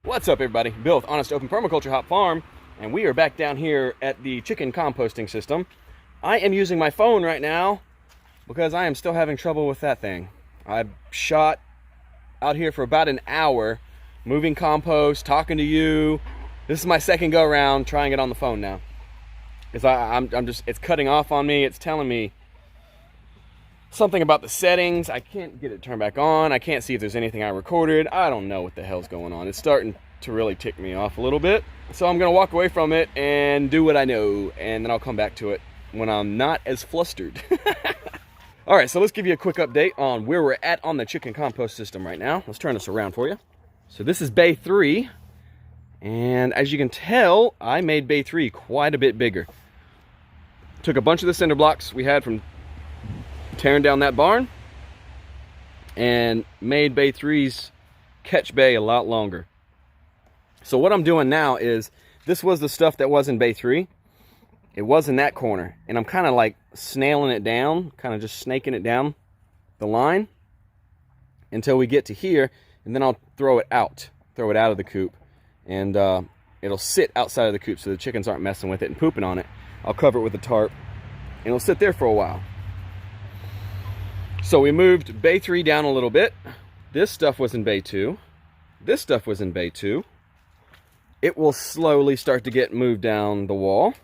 What's up, everybody? Bill with Honest Open Permaculture Hop Farm, and we are back down here at the chicken composting system. I am using my phone right now because I am still having trouble with that thing. I've shot out here for about an hour, moving compost, talking to you. This is my second go around trying it on the phone now. Because I'm just, it's cutting off on me. It's telling me something about the settings. I can't get it turned back on. I can't see if there's anything I recorded. I don't know what the hell's going on. It's starting to really tick me off a little bit. So I'm gonna walk away from it and do what I know, and then I'll come back to it when I'm not as flustered. All right, so let's give you a quick update on where we're at on the chicken compost system right now. Let's turn this around for you. So this is bay 3, and as you can tell, I made bay 3 quite a bit bigger. Took a bunch of the cinder blocks we had from tearing down that barn and made bay 3's catch bay a lot longer. So what I'm doing now is, this was the stuff that was in bay 3. It was in that corner, and I'm kind of like snailing it down, kind of just snaking it down the line until we get to here, and then I'll throw it out of the coop, and it'll sit outside of the coop so the chickens aren't messing with it and pooping on it. I'll cover it with a tarp and it'll sit there for a while. So we moved bay 3 down a little bit. This stuff was in bay 2. This stuff was in bay 2. It will slowly start to get moved down the wall.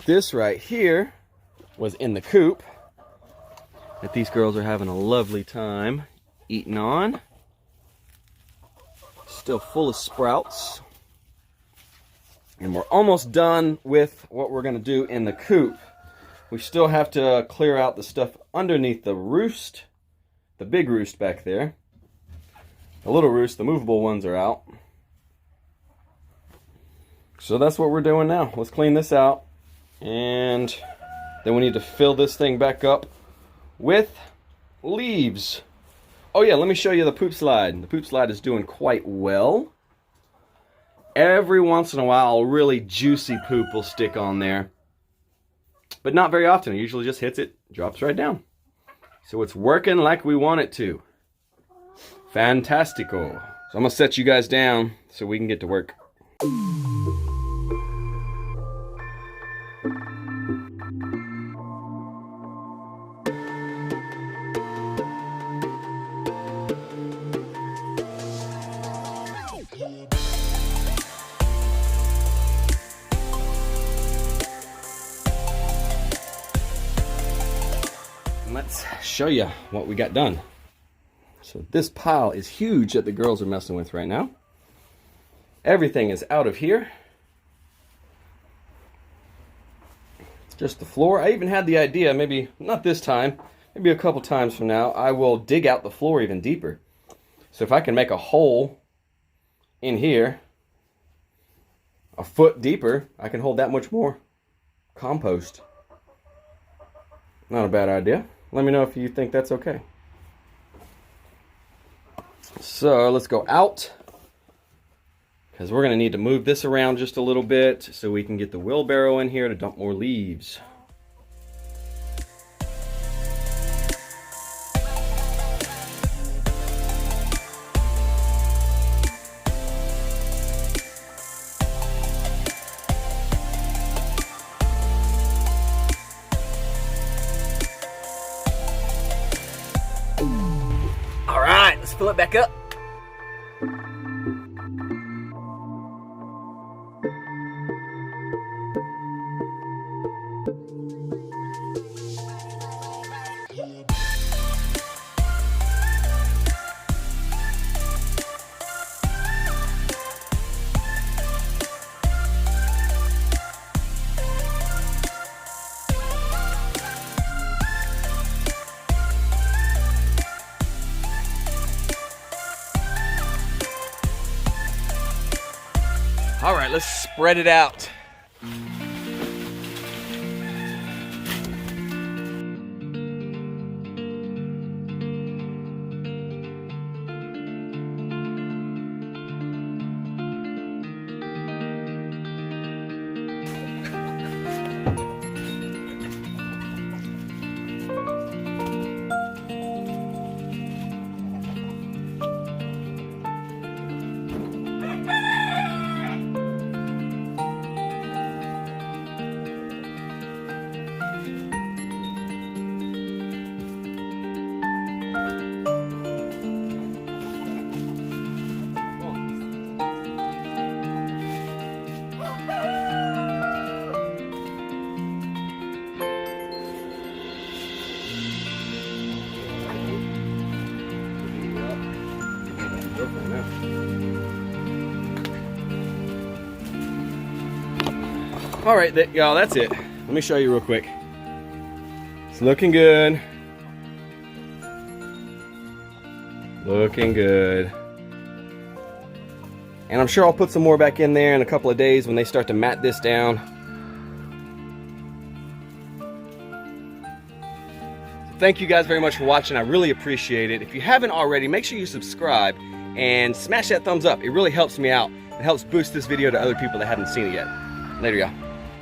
This right here was in the coop that these girls are having a lovely time eating on. Still full of sprouts. And we're almost done with what we're going to do in the coop. We still have to clear out the stuff underneath the roost, the big roost back there. The little roost, the movable ones, are out. So that's what we're doing now. Let's clean this out, and then we need to fill this thing back up with leaves. Oh yeah, let me show you the poop slide. The poop slide is doing quite well. Every once in a while, really juicy poop will stick on there. But not very often. It usually just hits it, drops right down. So it's working like we want it to. Fantastico. So I'm going to set you guys down so we can get to work. Let's show you what we got done. So this pile is huge that the girls are messing with right now. Everything is out of here. It's just the floor. I even had the idea, maybe not this time, maybe a couple times from now, I will dig out the floor even deeper. So if I can make a hole in here a foot deeper, I can hold that much more compost. Not a bad idea. Let me know if you think that's okay. So let's go out, because we're going to need to move this around just a little bit so we can get the wheelbarrow in here to dump more leaves. Let's fill it back up. All right, let's spread it out. Go for it now. All right, y'all, that's it. Let me show you real quick. It's looking good. Looking good. And I'm sure I'll put some more back in there in a couple of days when they start to mat this down. So thank you guys very much for watching. I really appreciate it. If you haven't already, make sure you subscribe and smash that thumbs up. It really helps me out. It helps boost this video to other people that haven't seen it yet. Later, y'all.